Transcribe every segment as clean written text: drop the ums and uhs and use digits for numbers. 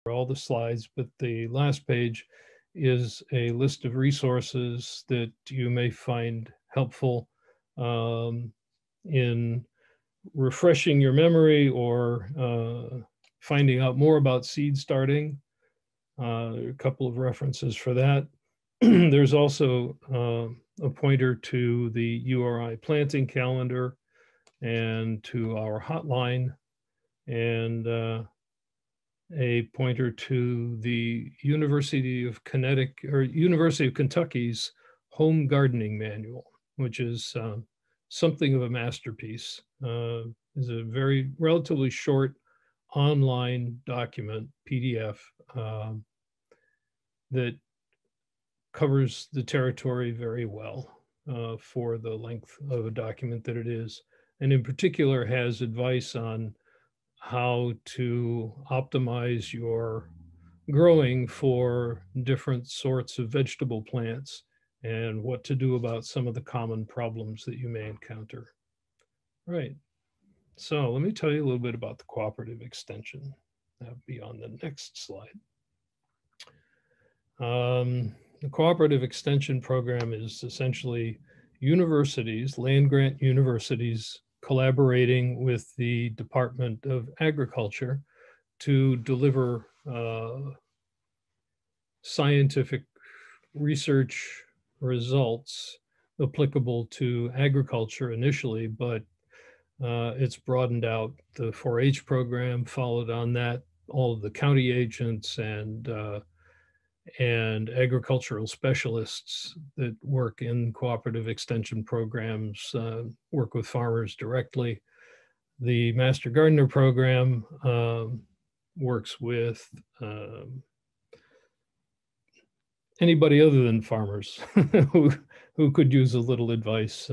all the slides, but the last page is a list of resources that you may find helpful in refreshing your memory or finding out more about seed starting. A couple of references for that. There's also a pointer to the URI planting calendar and to our hotline, and a pointer to the University of Kentucky's Home Gardening Manual, which is something of a masterpiece. Is a very relatively short online document, PDF, that covers the territory very well for the length of a document that it is, and in particular has advice on how to optimize your growing for different sorts of vegetable plants and what to do about some of the common problems that you may encounter. Right. So let me tell you a little bit about the Cooperative Extension. That'll be on the next slide. The Cooperative Extension program is essentially universities, land-grant universities, collaborating with the Department of Agriculture to deliver scientific research results applicable to agriculture initially, but it's broadened out. The 4-H program followed on that. All of the county agents and agricultural specialists that work in cooperative extension programs work with farmers directly. The Master Gardener program works with anybody other than farmers who could use a little advice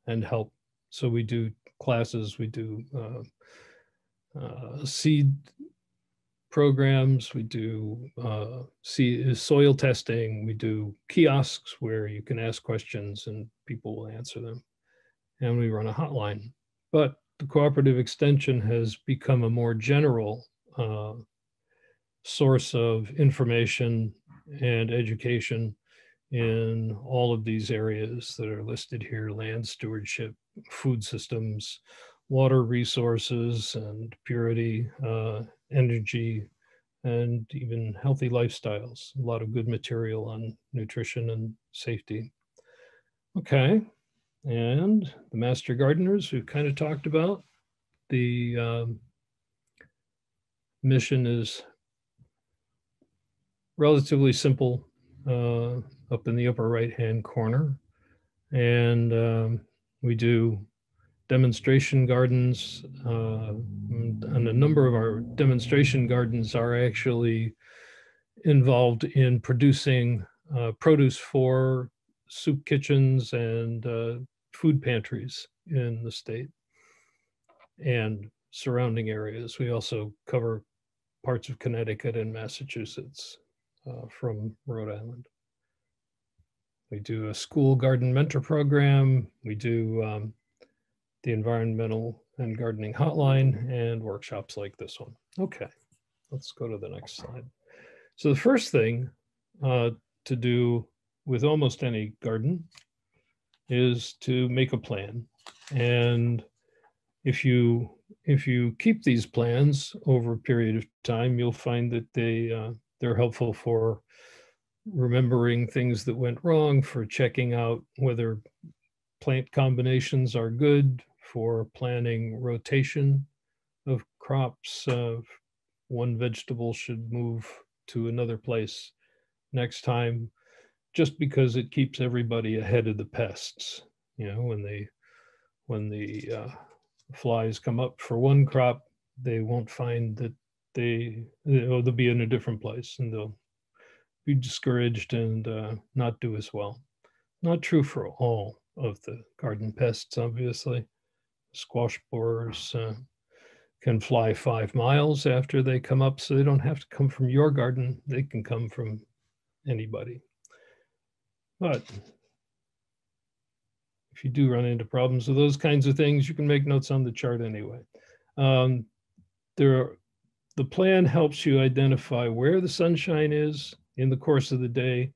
and help. So we do classes, we do seed programs, we do soil testing, we do kiosks where you can ask questions and people will answer them, and we run a hotline. But the Cooperative Extension has become a more general source of information and education in all of these areas that are listed here: land stewardship, food systems, water resources and purity, energy, and even healthy lifestyles. A lot of good material on nutrition and safety. Okay, and the Master Gardeners we've kind of talked about. The mission is relatively simple, up in the upper right-hand corner. And we do demonstration gardens, and a number of our demonstration gardens are actually involved in producing produce for soup kitchens and food pantries in the state and surrounding areas. We also cover parts of Connecticut and Massachusetts from Rhode Island. We do a school garden mentor program. We do the environmental and gardening hotline and workshops like this one. Okay, let's go to the next slide. So the first thing to do with almost any garden is to make a plan. And if you keep these plans over a period of time, you'll find that they're helpful for remembering things that went wrong, for checking out whether plant combinations are good, for planning rotation of crops. One vegetable should move to another place next time, just because it keeps everybody ahead of the pests. You know, when the flies come up for one crop, they won't find that they'll be in a different place, and they'll be discouraged and not do as well. Not true for all of the garden pests, obviously. Squash borers can fly 5 miles after they come up, so they don't have to come from your garden. They can come from anybody. But if you do run into problems with those kinds of things, you can make notes on the chart anyway. The plan helps you identify where the sunshine is in the course of the day,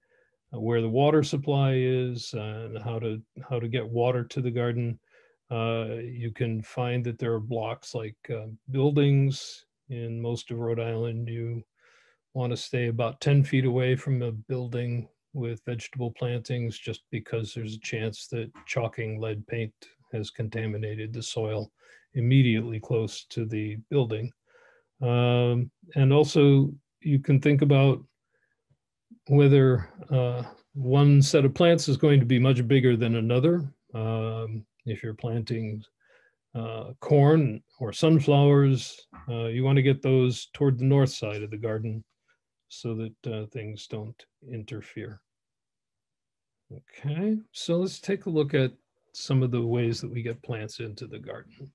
where the water supply is, and how to get water to the garden. You can find that there are blocks like buildings. In most of Rhode Island, you want to stay about 10 feet away from a building with vegetable plantings, just because there's a chance that chalking lead paint has contaminated the soil immediately close to the building. And also, you can think about whether one set of plants is going to be much bigger than another. If you're planting corn or sunflowers, you want to get those toward the north side of the garden so that things don't interfere. Okay, so let's take a look at some of the ways that we get plants into the garden.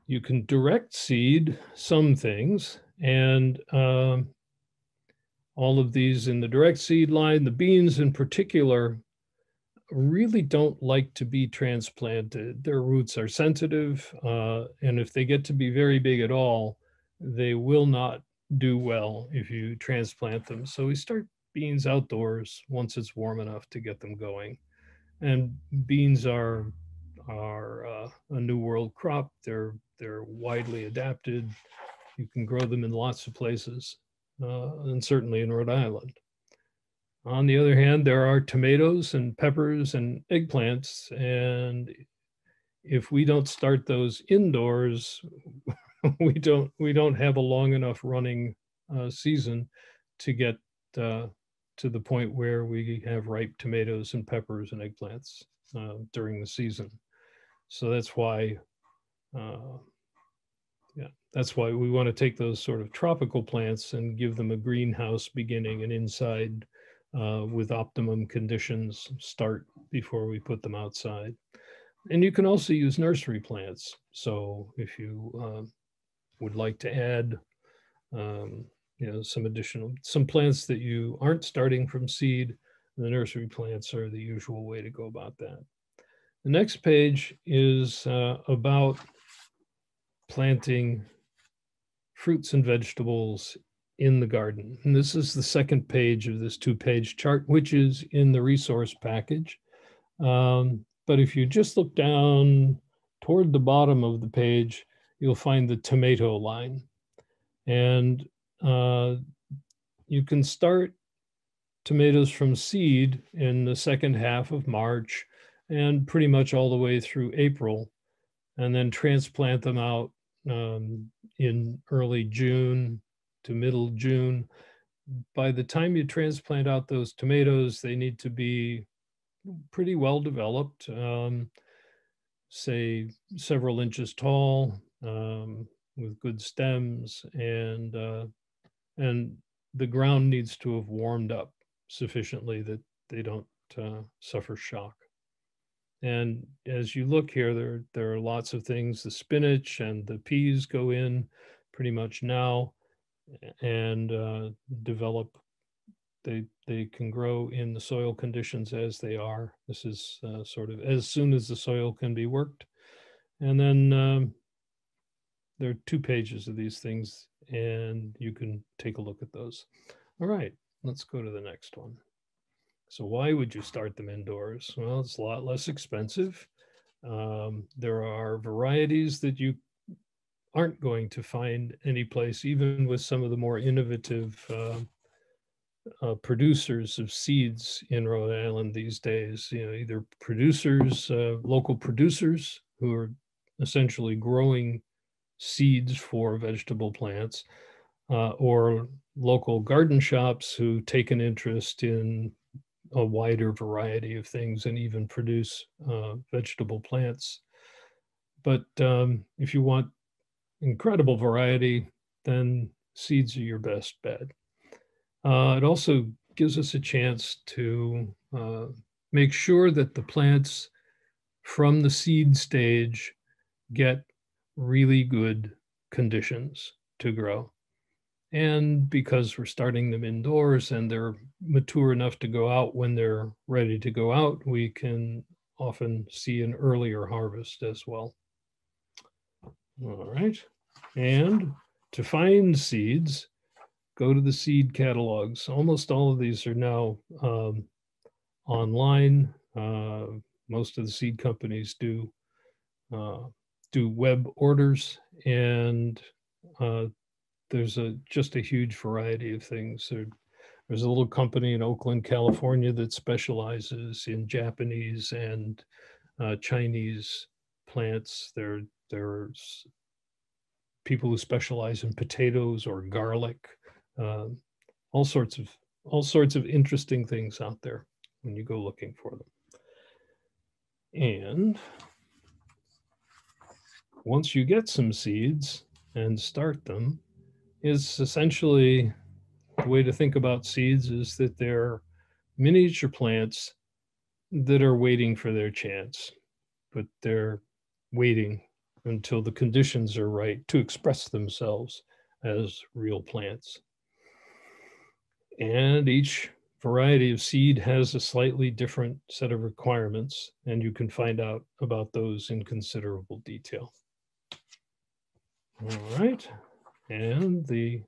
You can direct seed some things, and all of these in the direct seed line, the beans in particular, really don't like to be transplanted. Their roots are sensitive, and if they get to be very big at all, they will not do well if you transplant them. So we start beans outdoors once it's warm enough to get them going. And beans are a new world crop. They're widely adapted. You can grow them in lots of places, and certainly in Rhode Island. On the other hand, there are tomatoes and peppers and eggplants, and if we don't start those indoors, we don't have a long enough running season to get to the point where we have ripe tomatoes and peppers and eggplants during the season. So that's why, that's why we want to take those sort of tropical plants and give them a greenhouse beginning and inside with optimum conditions start before we put them outside. And you can also use nursery plants. So if you would like to add some plants that you aren't starting from seed, the nursery plants are the usual way to go about that. The next page is about planting fruits and vegetables in the garden. And this is the second page of this 2-page chart, which is in the resource package. But if you just look down toward the bottom of the page, you'll find the tomato line. And you can start tomatoes from seed in the second half of March and pretty much all the way through April, and then transplant them out in early June to middle June. By the time you transplant out those tomatoes, they need to be pretty well developed, say several inches tall, with good stems, and the ground needs to have warmed up sufficiently that they don't suffer shock. And as you look here, there are lots of things. The spinach and the peas go in pretty much now and develop. They can grow in the soil conditions as they are. This is sort of as soon as the soil can be worked. And then there are 2 pages of these things, and you can take a look at those. All right, let's go to the next one. So why would you start them indoors? Well, it's a lot less expensive. There are varieties that you aren't going to find anyplace, even with some of the more innovative producers of seeds in Rhode Island these days. You know, either producers, local producers who are essentially growing seeds for vegetable plants, or local garden shops who take an interest in a wider variety of things and even produce vegetable plants. But if you want incredible variety, then seeds are your best bet. It also gives us a chance to make sure that the plants from the seed stage get really good conditions to grow. And because we're starting them indoors and they're mature enough to go out when they're ready to go out, we can often see an earlier harvest as well. All right. And to find seeds, go to the seed catalogs. Almost all of these are now online. Most of the seed companies do web orders, and there's just a huge variety of things. There's a little company in Oakland, California that specializes in Japanese and Chinese plants. There's people who specialize in potatoes or garlic, uh, all sorts of interesting things out there when you go looking for them. And once you get some seeds and start them, is essentially the way to think about seeds is that they're miniature plants that are waiting for their chance, but they're waiting until the conditions are right to express themselves as real plants. And each variety of seed has a slightly different set of requirements, and you can find out about those in considerable detail. All right, and the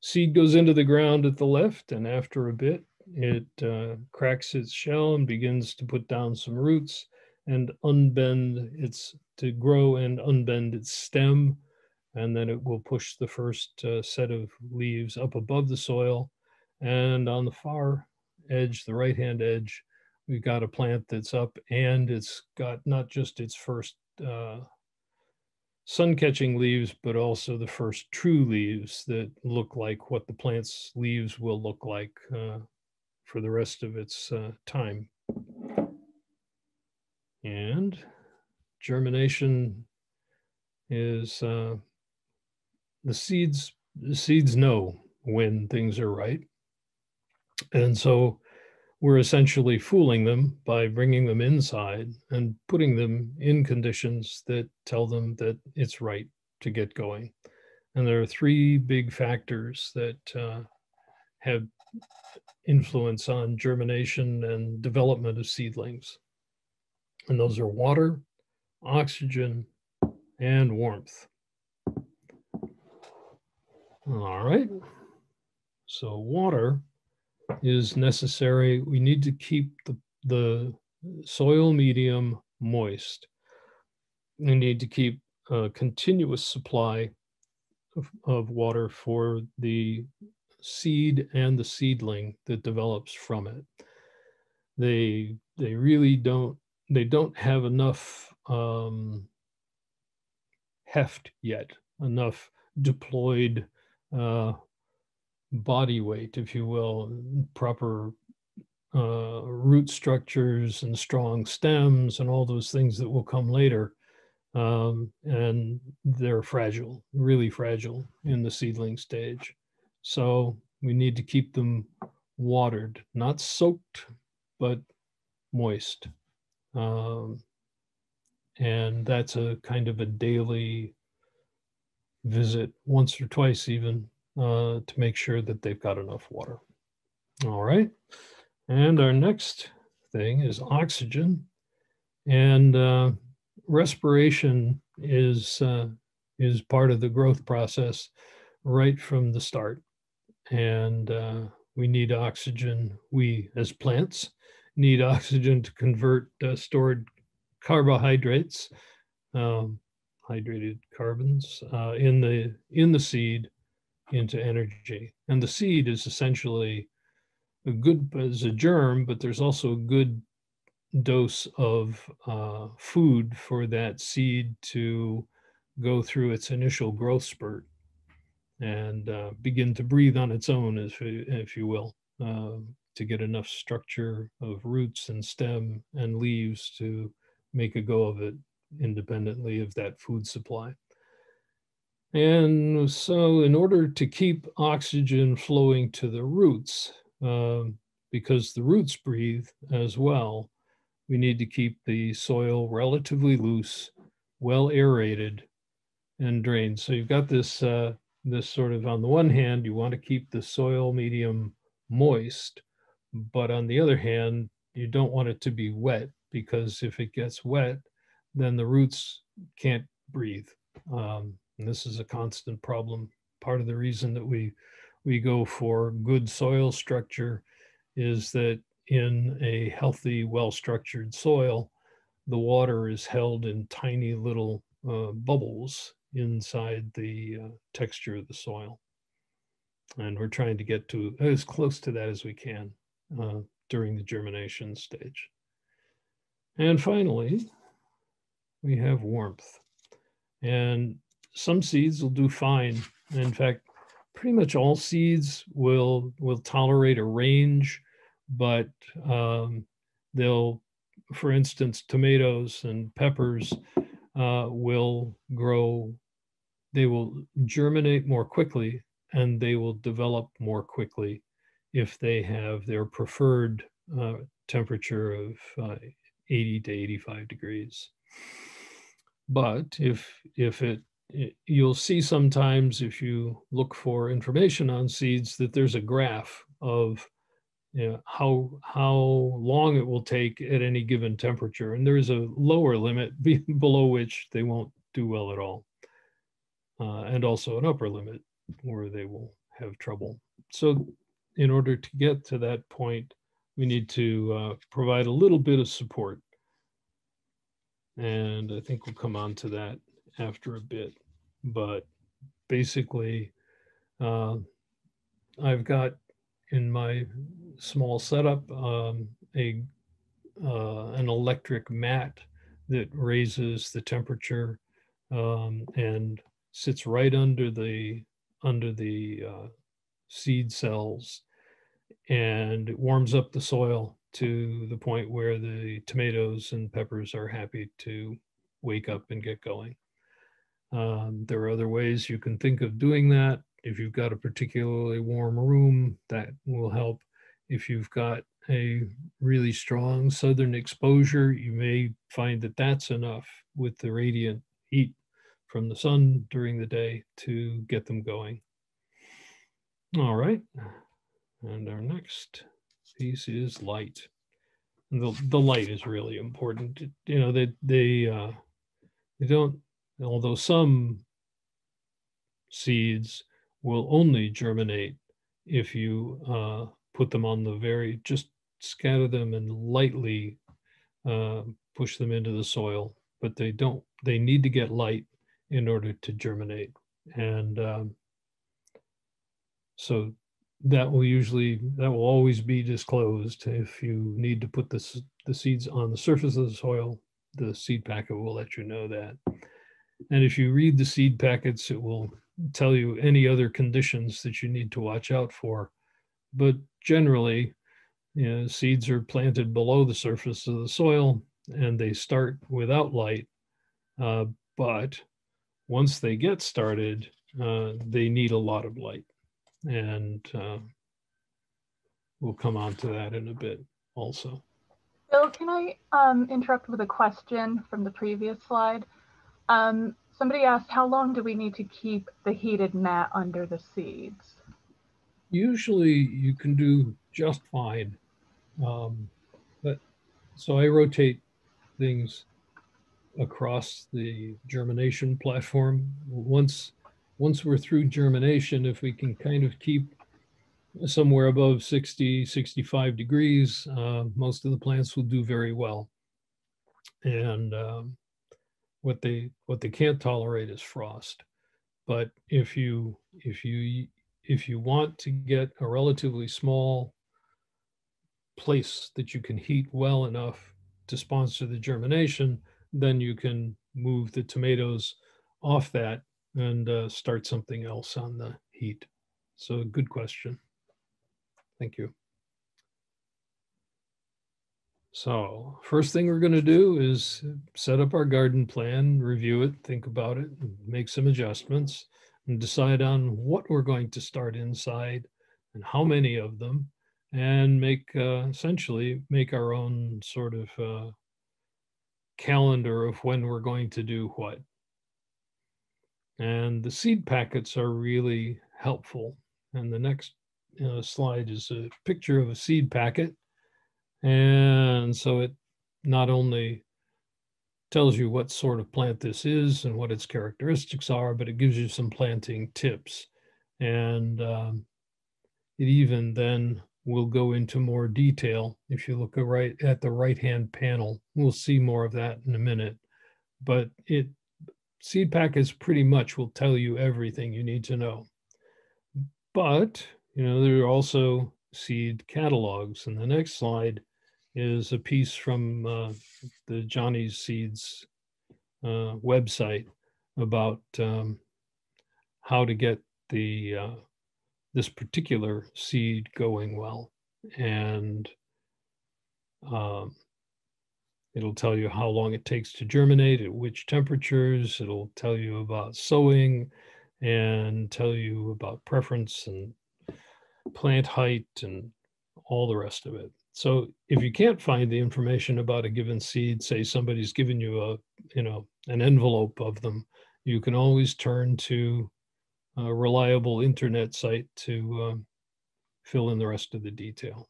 seed goes into the ground at the left, and after a bit, it cracks its shell and begins to put down some roots and to grow and unbend its stem, and then it will push the first set of leaves up above the soil. And on the far edge, the right-hand edge, we've got a plant that's up, and it's got not just its first sun-catching leaves, but also the first true leaves that look like what the plant's leaves will look like for the rest of its time. And germination is the seeds know when things are right. And so we're essentially fooling them by bringing them inside and putting them in conditions that tell them that it's right to get going. And there are three big factors that have influence on germination and development of seedlings. And those are water, oxygen, and warmth. All right. So water is necessary. We need to keep the soil medium moist. We need to keep a continuous supply of water for the seed and the seedling that develops from it. They really don't have enough heft yet, enough deployed body weight, if you will, proper root structures and strong stems and all those things that will come later. And they're fragile, really fragile in the seedling stage. So we need to keep them watered, not soaked, but moist. And that's a kind of a daily visit, once or twice even, to make sure that they've got enough water. All right. And our next thing is oxygen. And respiration is part of the growth process right from the start. And we need oxygen. We, as plants, need oxygen to convert stored carbohydrates, hydrated carbons, in the seed into energy. And the seed is essentially as a germ, but there's also a good dose of food for that seed to go through its initial growth spurt and begin to breathe on its own, if you will, to get enough structure of roots and stem and leaves to make a go of it independently of that food supply. And so in order to keep oxygen flowing to the roots, because the roots breathe as well, we need to keep the soil relatively loose, well aerated, and drained. So you've got this sort of, on the one hand, you want to keep the soil medium moist, but on the other hand, you don't want it to be wet, because if it gets wet, then the roots can't breathe. And this is a constant problem part of the reason that we go for good soil structure is that in a healthy, well-structured soil, the water is held in tiny little bubbles inside the texture of the soil. And we're trying to get to as close to that as we can during the germination stage. And finally, we have warmth. And some seeds will do fine. In fact, pretty much all seeds will tolerate a range, but they'll, for instance, tomatoes and peppers will grow, they will germinate more quickly, and they will develop more quickly if they have their preferred temperature of 80 to 85 degrees. But if you'll see sometimes if you look for information on seeds that there's a graph of how long it will take at any given temperature. And there is a lower limit below which they won't do well at all. And also an upper limit where they will have trouble. So in order to get to that point, we need to provide a little bit of support. And I think we'll come on to that after a bit. But basically, I've got in my small setup an electric mat that raises the temperature and sits right under the seed cells, and it warms up the soil to the point where the tomatoes and peppers are happy to wake up and get going. There are other ways you can think of doing that. If you've got a particularly warm room, that will help. If you've got a really strong southern exposure, you may find that that's enough with the radiant heat from the sun during the day to get them going. All right. And our next piece is light. And the light is really important. You know, they don't, although some seeds will only germinate if you put them on the just scatter them and lightly push them into the soil, but they need to get light in order to germinate. And so that will always be disclosed. If you need to put the seeds on the surface of the soil, the seed packet will let you know that. And if you read the seed packets, it will tell you any other conditions that you need to watch out for. But generally, seeds are planted below the surface of the soil and they start without light. But once they get started, they need a lot of light. And we'll come on to that in a bit also. Bill, can I interrupt with a question from the previous slide? Somebody asked, how long do we need to keep the heated mat under the seeds? Usually you can do just fine. But so I rotate things across the germination platform. Once we're through germination, if we can kind of keep somewhere above 60, 65 degrees, most of the plants will do very well. And what they can't tolerate is frost. But if you want to get a relatively small place that you can heat well enough to sponsor the germination, then you can move the tomatoes off that and start something else on the heat. So good question. Thank you. So first thing we're going to do is set up our garden plan, review it, think about it, make some adjustments, and decide on what we're going to start inside and how many of them, and essentially make our own sort of calendar of when we're going to do what. And the seed packets are really helpful. And the next slide is a picture of a seed packet. And so it not only tells you what sort of plant this is and what its characteristics are, but it gives you some planting tips. And it even then will go into more detail. If you look right at the right-hand panel, we'll see more of that in a minute. But seed packets pretty much will tell you everything you need to know. But, there are also seed catalogs. And the next slide is a piece from the Johnny's Seeds website about how to get this particular seed going well. And it'll tell you how long it takes to germinate, at which temperatures. It'll tell you about sowing and tell you about preference and plant height and all the rest of it. So if you can't find the information about a given seed, say somebody's given you an envelope of them, you can always turn to a reliable internet site to fill in the rest of the detail.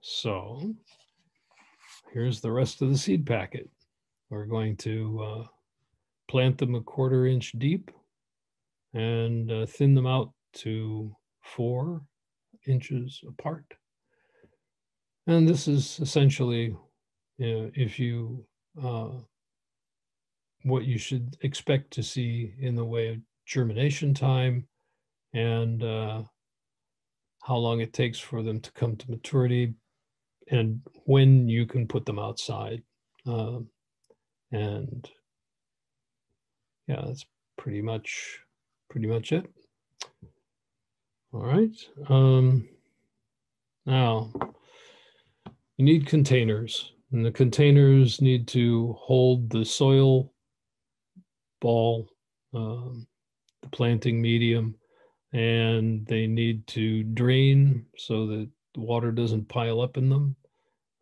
So here's the rest of the seed packet. We're going to plant them 1/4 inch deep and thin them out to 4 inches apart. And this is essentially, what you should expect to see in the way of germination time and how long it takes for them to come to maturity and when you can put them outside. And yeah, that's pretty much it. All right. Now, you need containers, and the containers need to hold the soil ball, the planting medium, and they need to drain so that the water doesn't pile up in them.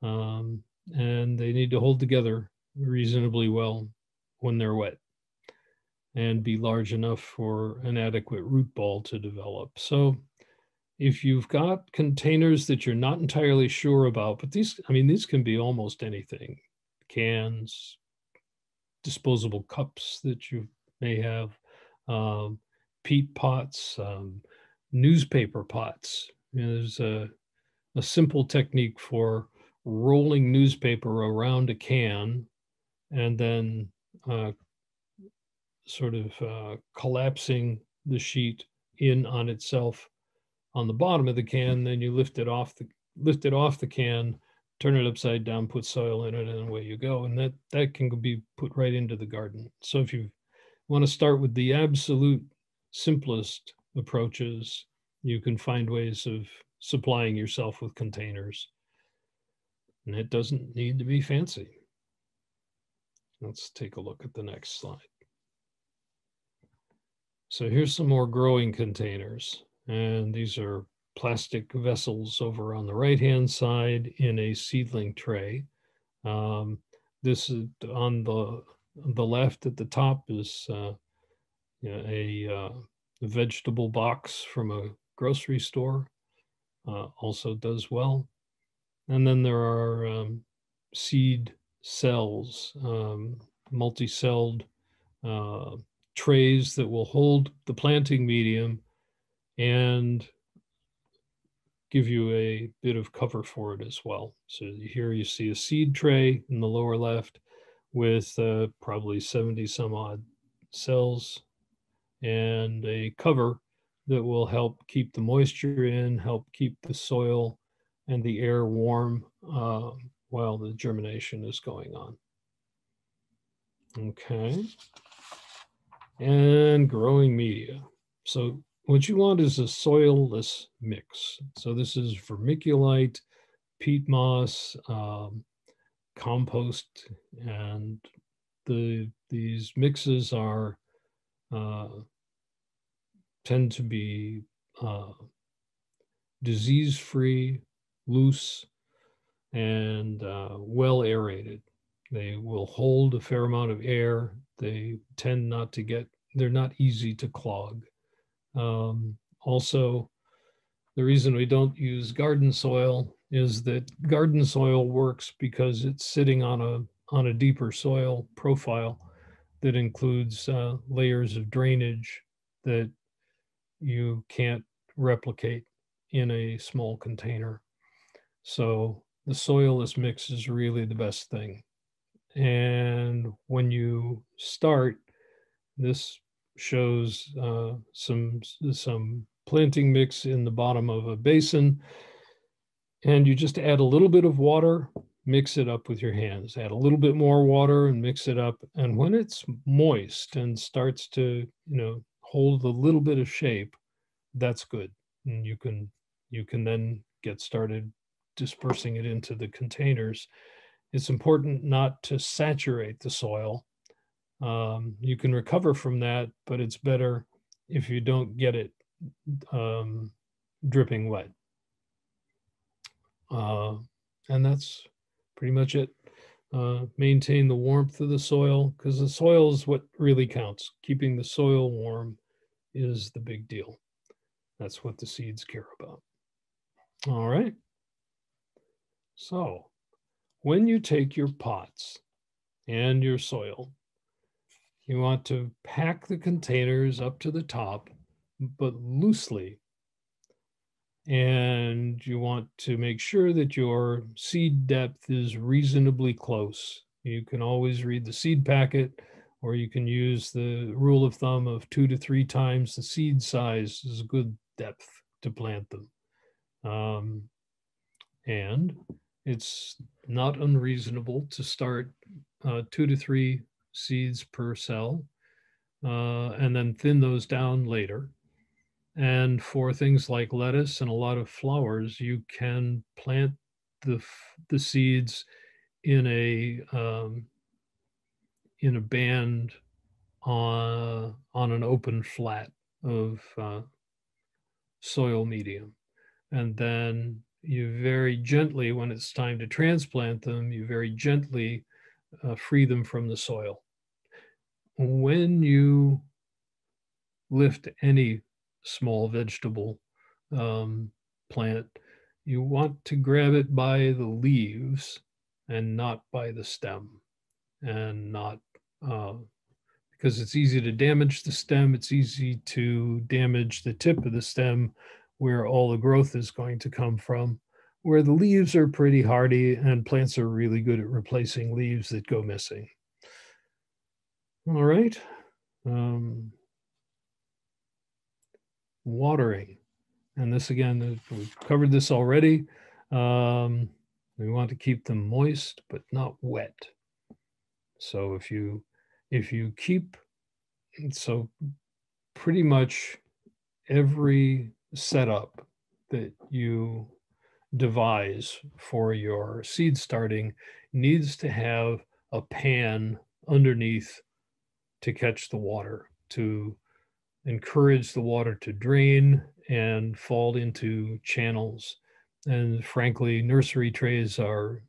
And they need to hold together reasonably well when they're wet and be large enough for an adequate root ball to develop. So if you've got containers that you're not entirely sure about, but these can be almost anything, cans, disposable cups that you may have, peat pots, newspaper pots. There's a simple technique for rolling newspaper around a can and then collapsing the sheet in on itself on the bottom of the can. Then you lift it off the can, turn it upside down, put soil in it, and away you go. And that can be put right into the garden. So if you want to start with the absolute simplest approaches, you can find ways of supplying yourself with containers. And it doesn't need to be fancy. Let's take a look at the next slide. So here's some more growing containers. And these are plastic vessels over on the right-hand side in a seedling tray. This is on the left at the top is a vegetable box from a grocery store. Also does well. And then there are seed cells, multi-celled trays that will hold the planting medium and give you a bit of cover for it as well. So here you see a seed tray in the lower left with probably 70 some odd cells and a cover that will help keep the moisture in, help keep the soil and the air warm while the germination is going on. Okay. And growing media. So what you want is a soilless mix. So this is vermiculite, peat moss, compost, and these mixes are tend to be disease-free, loose, and well aerated. They will hold a fair amount of air. They tend not to they're not easy to clog. Also, the reason we don't use garden soil is that garden soil works because it's sitting on a deeper soil profile that includes layers of drainage that you can't replicate in a small container. So the soilless mix is really the best thing. And when you start, this shows some planting mix in the bottom of a basin, and you just add a little bit of water, mix it up with your hands, add a little bit more water and mix it up. And when it's moist and starts to, hold a little bit of shape, that's good. And you can then get started dispersing it into the containers. It's important not to saturate the soil. You can recover from that, but it's better if you don't get it dripping wet. And that's pretty much it. Maintain the warmth of the soil, because the soil is what really counts. Keeping the soil warm is the big deal. That's what the seeds care about. All right. So when you take your pots and your soil, you want to pack the containers up to the top, but loosely. And you want to make sure that your seed depth is reasonably close. You can always read the seed packet, or you can use the rule of thumb of 2 to 3 times the seed size is a good depth to plant them. And it's not unreasonable to start 2 to 3 seeds per cell, and then thin those down later. And for things like lettuce and a lot of flowers, you can plant the seeds in a band on an open flat of soil medium, and then you very gently, when it's time to transplant them, you very gently free them from the soil. When you lift any small vegetable plant, you want to grab it by the leaves and not by the stem, and not because it's easy to damage the stem. It's easy to damage the tip of the stem where all the growth is going to come from, where the leaves are pretty hardy and plants are really good at replacing leaves that go missing. All right. Watering. And this again, we've covered this already. We want to keep them moist, but not wet. So if you keep, so pretty much every setup that you devise for your seed starting needs to have a pan underneath to catch the water, to encourage the water to drain and fall into channels. And frankly, nursery trays are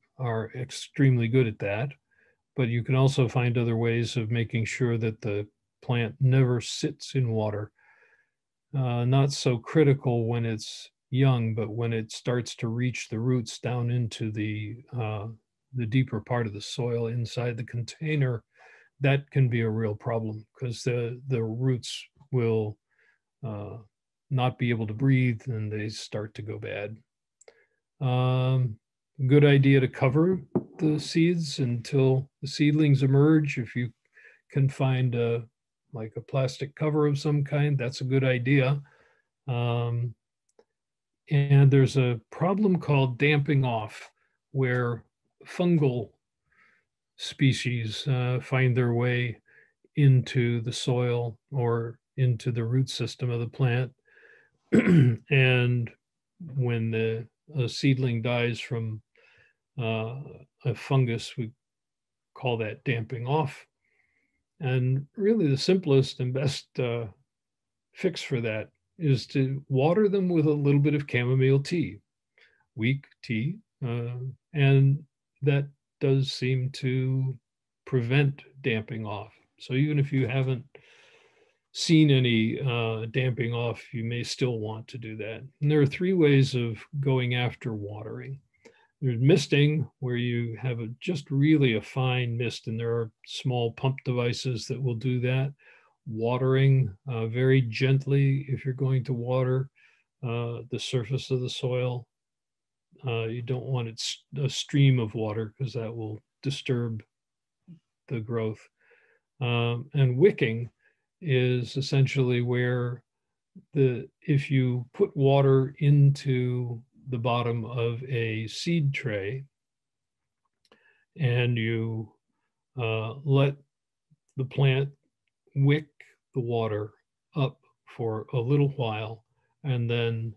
extremely good at that. But you can also find other ways of making sure that the plant never sits in water. Not so critical when it's young, but when it starts to reach the roots down into the deeper part of the soil inside the container, that can be a real problem, because the roots will not be able to breathe and they start to go bad. Good idea to cover the seeds until the seedlings emerge. If you can find like a plastic cover of some kind, that's a good idea. And there's a problem called damping off, where fungal species find their way into the soil or into the root system of the plant. And when a seedling dies from a fungus, we call that damping off. And really the simplest and best fix for that is to water them with a little bit of chamomile tea, weak tea, and that does seem to prevent damping off. So even if you haven't seen any damping off, you may still want to do that. And there are 3 ways of going after watering. There's misting, where you have just really a fine mist, and there are small pump devices that will do that. watering very gently if you're going to water the surface of the soil. You don't want a stream of water because that will disturb the growth. And wicking is essentially where if you put water into the bottom of a seed tray and you let the plant wick the water up for a little while and then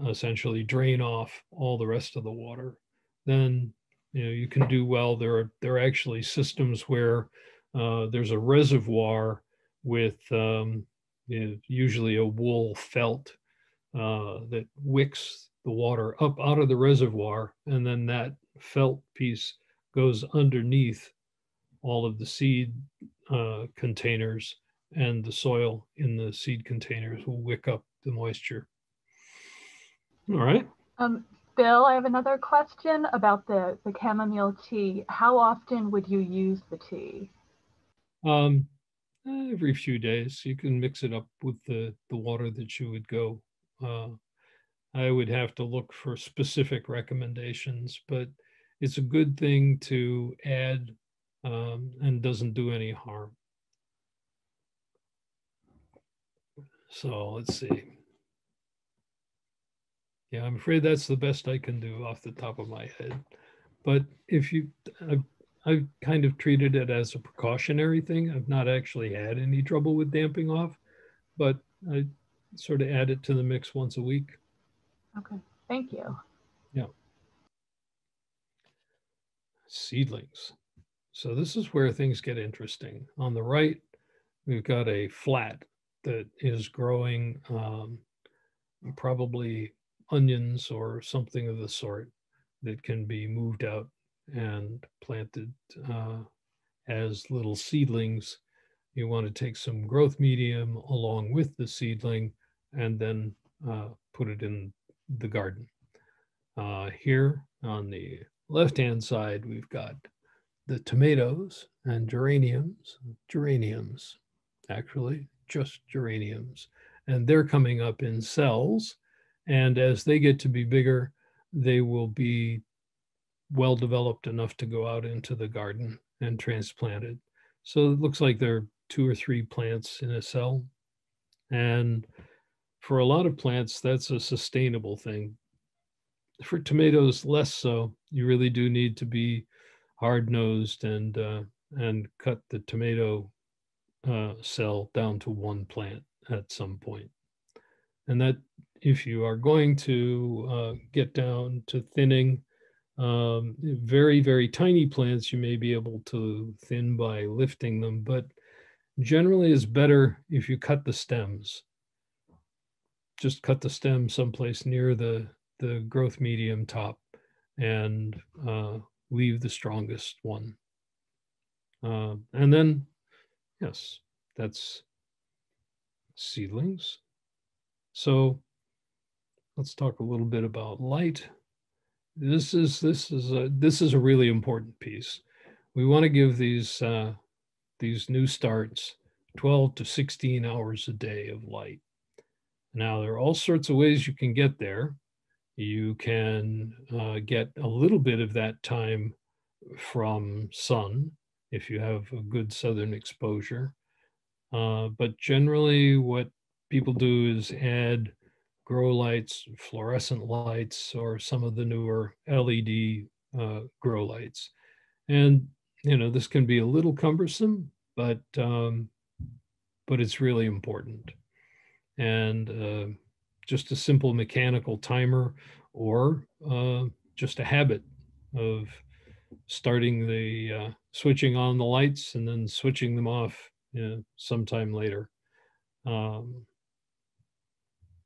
essentially drain off all the rest of the water, then you can do well. There are actually systems where there's a reservoir with usually a wool felt that wicks the water up out of the reservoir, and then that felt piece goes underneath all of the seed containers, and the soil in the seed containers will wick up the moisture. All right. Bill, I have another question about the chamomile tea. How often would you use the tea? Every few days. You can mix it up with the water that you would go. I would have to look for specific recommendations, but it's a good thing to add and doesn't do any harm. So let's see. Yeah, I'm afraid that's the best I can do off the top of my head. But if I've kind of treated it as a precautionary thing. I've not actually had any trouble with damping off, but I sort of add it to the mix once a week. Okay, thank you. Yeah. Seedlings. So this is where things get interesting. On the right, we've got a flat that is growing probably onions or something of the sort that can be moved out and planted as little seedlings. You want to take some growth medium along with the seedling and then put it in the garden. Here on the left-hand side, we've got the tomatoes and geraniums, actually, just geraniums. And they're coming up in cells. And as they get to be bigger, they will be well developed enough to go out into the garden and transplanted. So it looks like there are 2 or 3 plants in a cell. And for a lot of plants, that's a sustainable thing. For tomatoes, less so. You really do need to be hard-nosed and cut the tomato cell down to 1 plant at some point. And that if you are going to get down to thinning, very, very tiny plants, you may be able to thin by lifting them, but generally it's better if you cut the stems. Just cut the stem someplace near the growth medium top and leave the strongest one. And then, yes, that's seedlings. So let's talk a little bit about light. This is a really important piece. We want to give these new starts 12 to 16 hours a day of light. Now, there are all sorts of ways you can get there. You can get a little bit of that time from sun if you have a good southern exposure. But generally, what people do is add grow lights, fluorescent lights, or some of the newer LED grow lights. And this can be a little cumbersome, but it's really important. And just a simple mechanical timer or just a habit of starting the switching on the lights and then switching them off sometime later.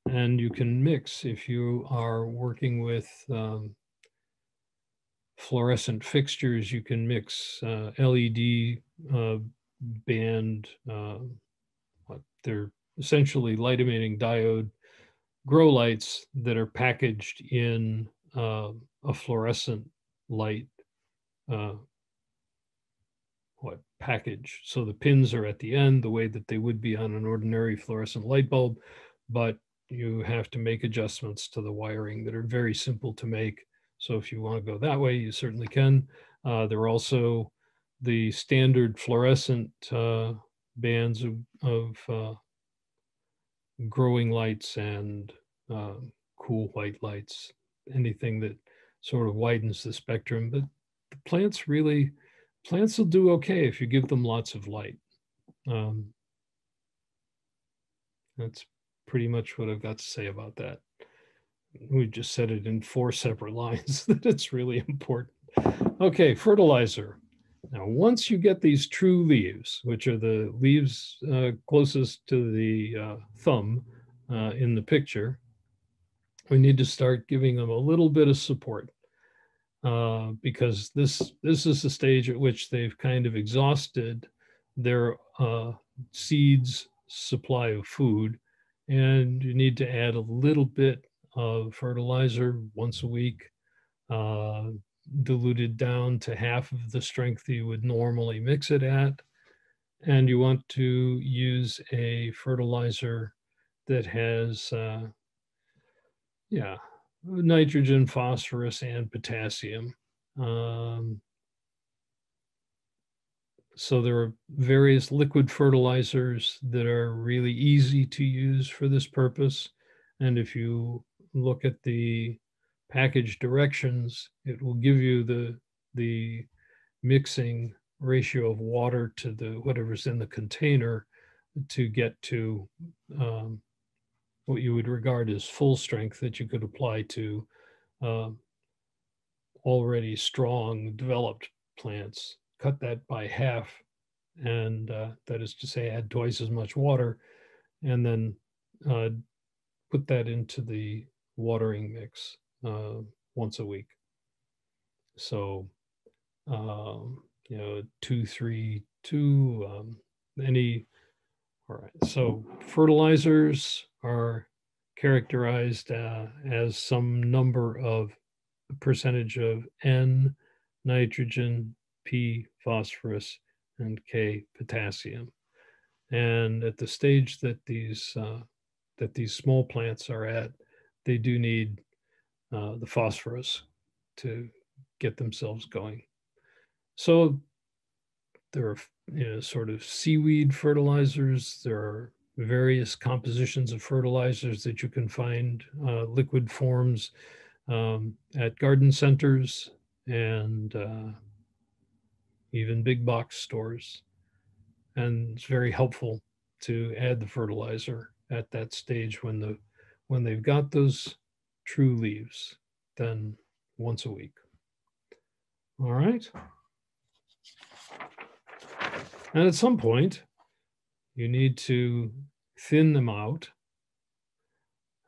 And you can mix if you are working with fluorescent fixtures. You can mix LED band. They're essentially light emitting diode grow lights that are packaged in a fluorescent light package. So the pins are at the end, the way that they would be on an ordinary fluorescent light bulb, but you have to make adjustments to the wiring that are very simple to make. So if you want to go that way, you certainly can. There are also the standard fluorescent bands of growing lights and cool white lights, anything that sort of widens the spectrum. But the plants will do okay if you give them lots of light. That's pretty much what I've got to say about that. We just said it in 4 separate lines that it's really important. Okay, fertilizer. Now, once you get these true leaves, which are the leaves closest to the thumb in the picture, we need to start giving them a little bit of support because this is the stage at which they've kind of exhausted their seeds supply of food, and you need to add a little bit of fertilizer once a week, diluted down to half of the strength you would normally mix it at. And you want to use a fertilizer that has, nitrogen, phosphorus, and potassium. So there are various liquid fertilizers that are really easy to use for this purpose. And if you look at the package directions, it will give you the mixing ratio of water to the whatever's in the container to get to what you would regard as full strength that you could apply to already strong developed plants. Cut that by half, and that is to say add twice as much water, and then put that into the watering mix once a week. So 2, 3, 2, any. All right, so fertilizers are characterized as some number of percentage of N, nitrogen, P, phosphorus, and K, potassium. And at the stage that these small plants are at, they do need the phosphorus to get themselves going. So there are sort of seaweed fertilizers. There are various compositions of fertilizers that you can find, liquid forms at garden centers and even big box stores. And it's very helpful to add the fertilizer at that stage when they've got those true leaves, then once a week. All right. And at some point, you need to thin them out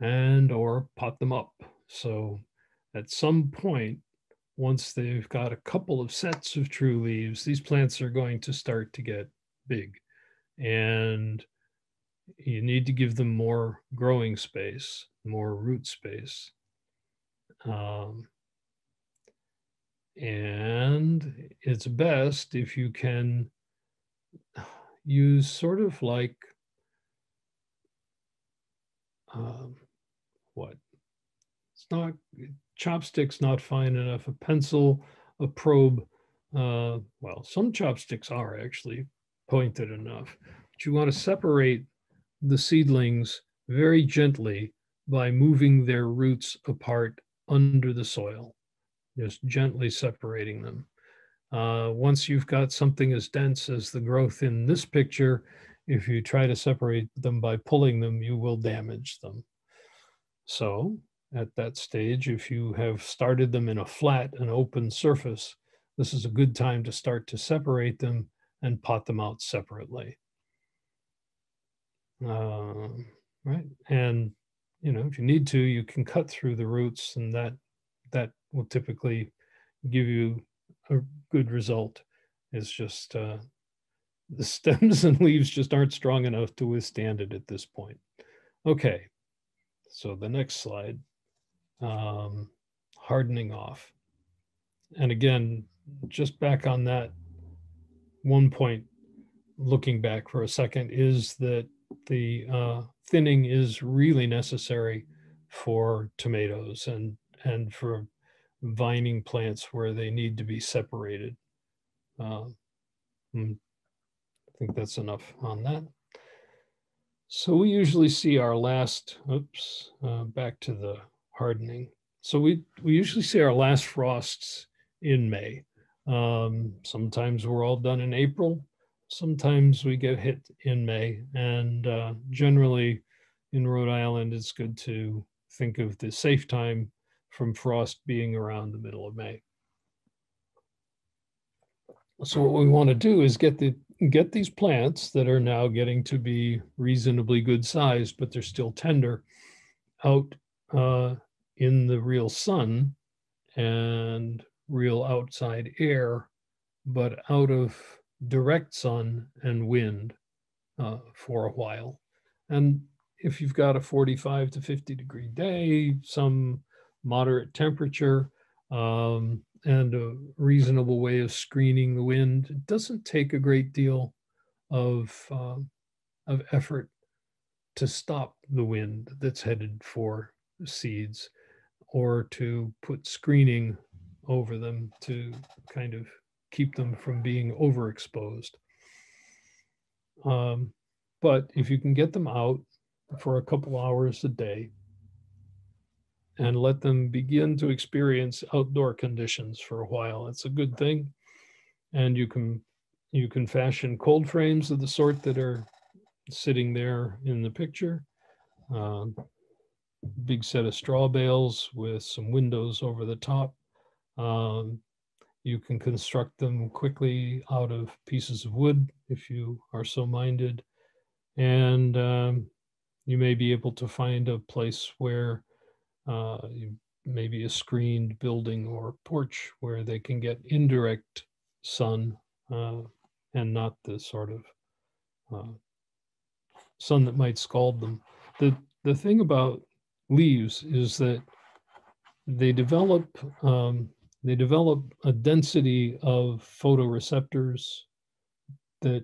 and or pot them up. So at some point, once they've got a couple of sets of true leaves, these plants are going to start to get big. And you need to give them more growing space, more root space. And it's best if you can use sort of like it's not chopsticks, not fine enough, a pencil, a probe. Well, some chopsticks are actually pointed enough, but you want to separate the seedlings very gently by moving their roots apart under the soil, just gently separating them. Once you've got something as dense as the growth in this picture, if you try to separate them by pulling them, you will damage them. So at that stage, if you have started them in a flat and open surface, this is a good time to start to separate them and pot them out separately. Right. And, if you need to, you can cut through the roots, and that will typically give you a good result. It's just the stems and leaves just aren't strong enough to withstand it at this point. Okay, so the next slide, hardening off. And again, just back on that one point, looking back for a second, is that the thinning is really necessary for tomatoes and for vining plants where they need to be separated. I think that's enough on that. So we usually see our last, back to the hardening. So we usually see our last frosts in May. Sometimes we're all done in April. Sometimes we get hit in May. And generally in Rhode Island, it's good to think of the safe time from frost being around the middle of May. So what we want to do is get these plants that are now getting to be reasonably good sized, but they're still tender, out in the real sun and real outside air, but out of direct sun and wind for a while. And if you've got a 45 to 50 degree day, some moderate temperature, and a reasonable way of screening the wind, it doesn't take a great deal of effort to stop the wind that's headed for seeds, or to put screening over them to kind of keep them from being overexposed. But if you can get them out for a couple hours a day and let them begin to experience outdoor conditions for a while, it's a good thing. And you can fashion cold frames of the sort that are sitting there in the picture. Big set of straw bales with some windows over the top. You can construct them quickly out of pieces of wood if you are so minded. And you may be able to find a place where maybe a screened building or porch where they can get indirect sun and not the sort of sun that might scald them. The thing about leaves is that they develop a density of photoreceptors that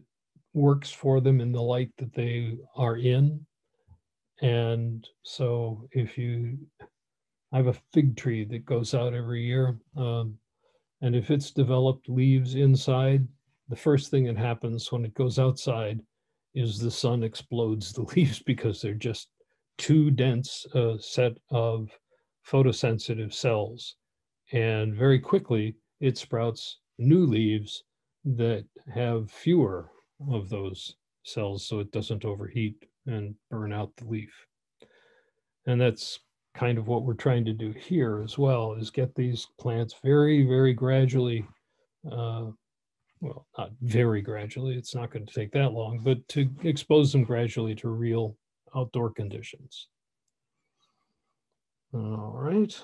works for them in the light that they are in. And so I have a fig tree that goes out every year. And if it's developed leaves inside, the first thing that happens when it goes outside is the sun explodes the leaves because they're just too dense a set of photosensitive cells. And very quickly, it sprouts new leaves that have fewer of those cells so it doesn't overheat and burn out the leaf. And that's kind of what we're trying to do here as well, is get these plants very, very gradually, well, not very gradually, it's not going to take that long, but to expose them gradually to real outdoor conditions. All right.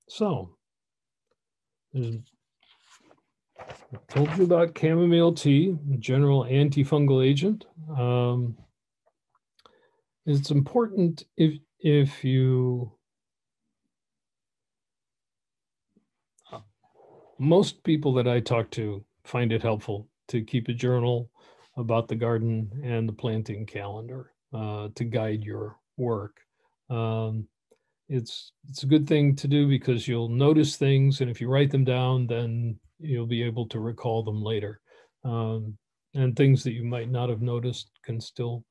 So, I told you about chamomile tea, a general antifungal agent. It's important if you, most people that I talk to find it helpful to keep a journal about the garden and the planting calendar to guide your work. It's a good thing to do because you'll notice things, and if you write them down, then you'll be able to recall them later. And things that you might not have noticed can still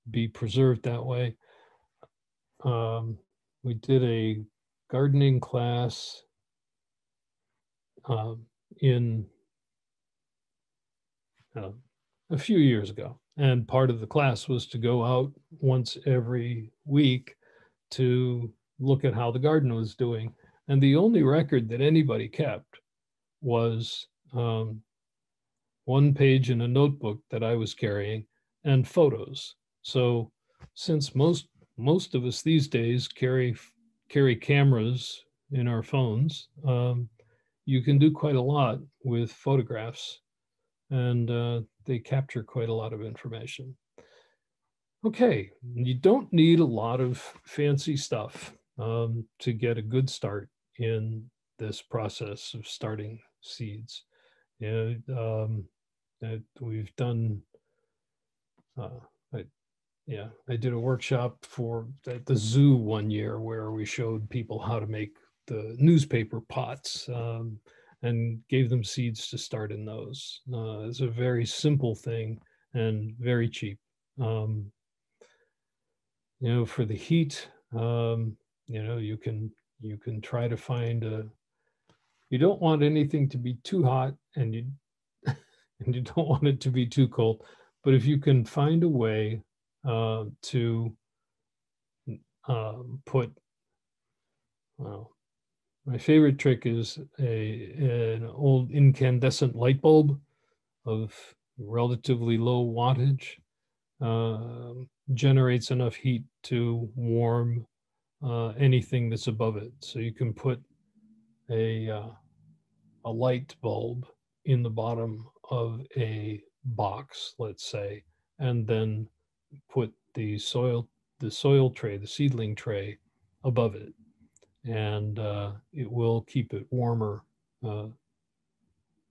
be preserved that way. We did a gardening class in a few years ago. And part of the class was to go out once every week to look at how the garden was doing. And the only record that anybody kept was one page in a notebook that I was carrying and photos. So since most of us these days carry cameras in our phones, you can do quite a lot with photographs, and they capture quite a lot of information. Okay, you don't need a lot of fancy stuff to get a good start in this process of starting seeds. Yeah, that we've done. I did a workshop at the zoo one year where we showed people how to make the newspaper pots, and gave them seeds to start in those. It's a very simple thing and very cheap. For the heat, you can try to find you don't want anything to be too hot, and you and you don't want it to be too cold. But if you can find a way to put, well, my favorite trick is an old incandescent light bulb of relatively low wattage, generates enough heat to warm anything that's above it. So you can put a light bulb in the bottom of a box, let's say, and then put the soil tray, the seedling tray, above it, and it will keep it warmer.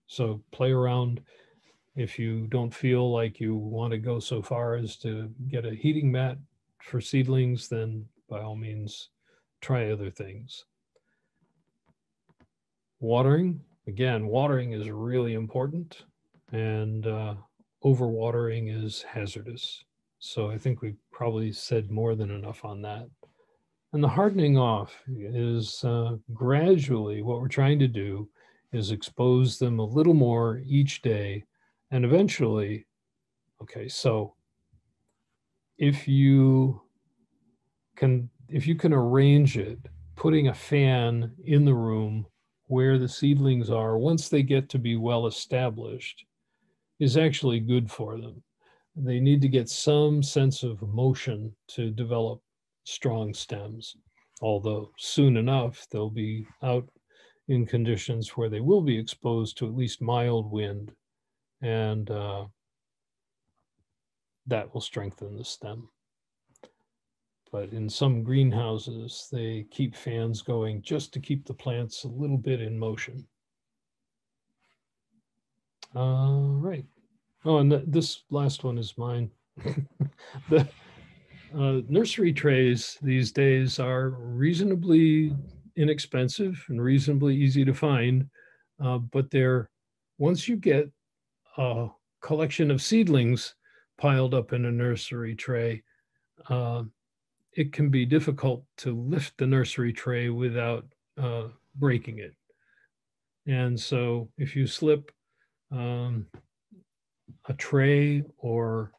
So play around. If you don't feel like you want to go so far as to get a heating mat for seedlings, then by all means, try other things. Watering, again, watering is really important, and overwatering is hazardous. So I think we've probably said more than enough on that. And the hardening off is gradually, what we're trying to do is expose them a little more each day. And eventually, okay, so if you can arrange it, putting a fan in the room where the seedlings are, once they get to be well established, is actually good for them. They need to get some sense of motion to develop strong stems, although soon enough they'll be out in conditions where they will be exposed to at least mild wind, and that will strengthen the stem. But in some greenhouses, they keep fans going just to keep the plants a little bit in motion. Right. Oh, and this last one is mine. The nursery trays these days are reasonably inexpensive and reasonably easy to find, but once you get a collection of seedlings piled up in a nursery tray, it can be difficult to lift the nursery tray without breaking it. And so if you slip a tray or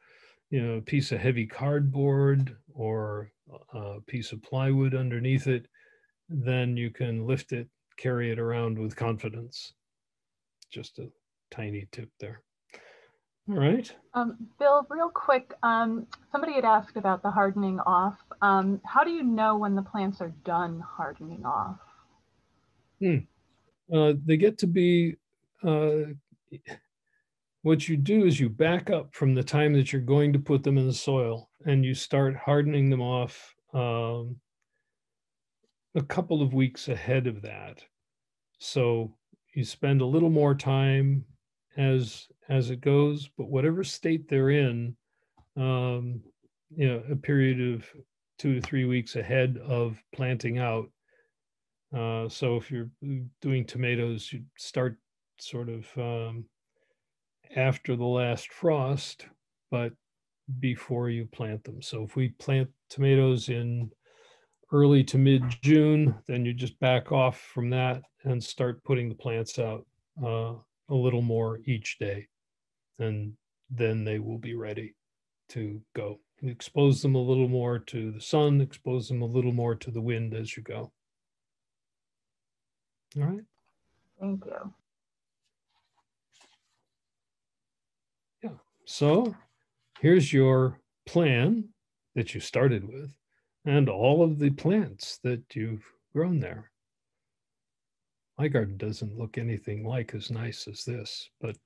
a piece of heavy cardboard or a piece of plywood underneath it, then you can lift it, carry it around with confidence. Just a tiny tip there. All right. Bill, real quick, somebody had asked about the hardening off. How do you know when the plants are done hardening off? They get to be, what you do is you back up from the time that you're going to put them in the soil, and you start hardening them off a couple of weeks ahead of that. So you spend a little more time as it goes, but whatever state they're in, a period of 2 to 3 weeks ahead of planting out. So if you're doing tomatoes, you start sort of after the last frost, but before you plant them. So if we plant tomatoes in early to mid-June, then you just back off from that and start putting the plants out a little more each day. And then they will be ready to go. Expose them a little more to the sun, expose them a little more to the wind as you go. All right. Thank you. Yeah. So here's your plan that you started with and all of the plants that you've grown there. My garden doesn't look anything like as nice as this, but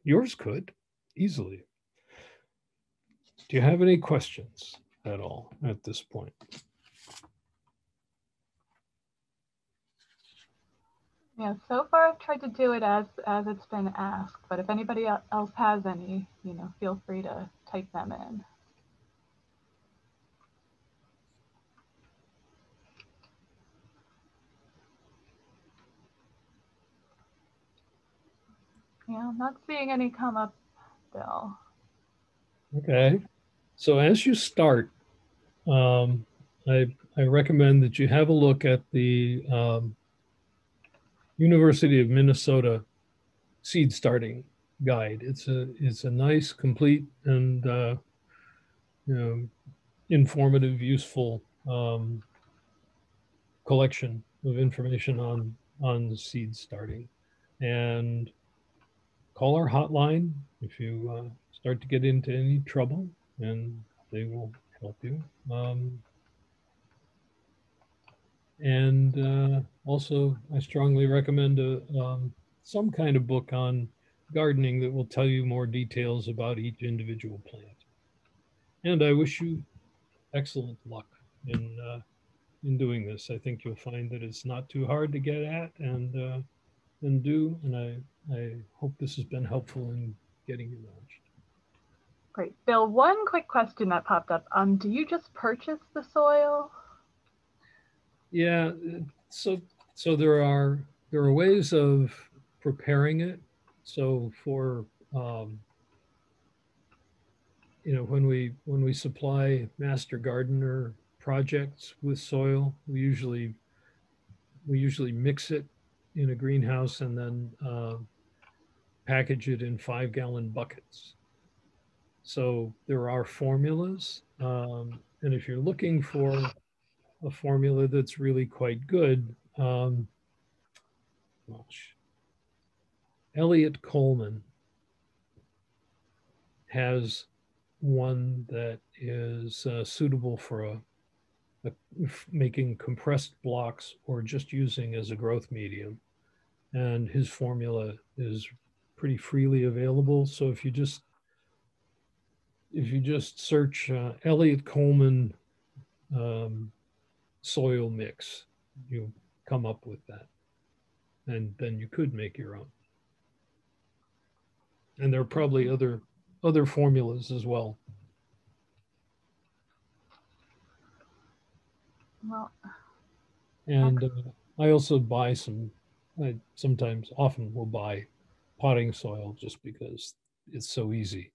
yours could easily. Do you have any questions at all at this point? Yeah, so far I've tried to do it as it's been asked, but if anybody else has any, feel free to type them in. Yeah, I'm not seeing any come up still. Okay. So as you start, um, I recommend that you have a look at the University of Minnesota seed starting guide. It's a nice, complete, and you know informative, useful collection of information on seed starting. And call our hotline if you start to get into any trouble, and they will help you. And also, I strongly recommend some kind of book on gardening that will tell you more details about each individual plant. And I wish you excellent luck in doing this. I think you'll find that it's not too hard to get at and do. And I hope this has been helpful in getting you launched. Great. Bill, one quick question that popped up. Do you just purchase the soil? Yeah. So there are ways of preparing it. So for when we supply Master Gardener projects with soil, we usually mix it in a greenhouse and then package it in 5-gallon buckets. So there are formulas, and if you're looking for a formula that's really quite good, gosh, Elliot Coleman has one that is suitable for making compressed blocks or just using as a growth medium. And his formula is pretty freely available. So if you just search Elliot Coleman um, soil mix, you come up with that, and then you could make your own. And there are probably other formulas as well. Well, And I also buy some. I sometimes, often, will buy potting soil just because it's so easy.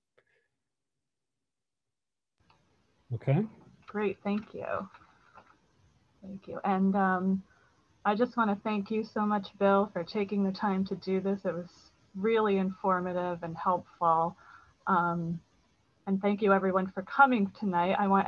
Okay. great. Thank you. Thank you. And I just want to thank you so much, Bill, for taking the time to do this. It was really informative and helpful. And thank you, everyone, for coming tonight. I want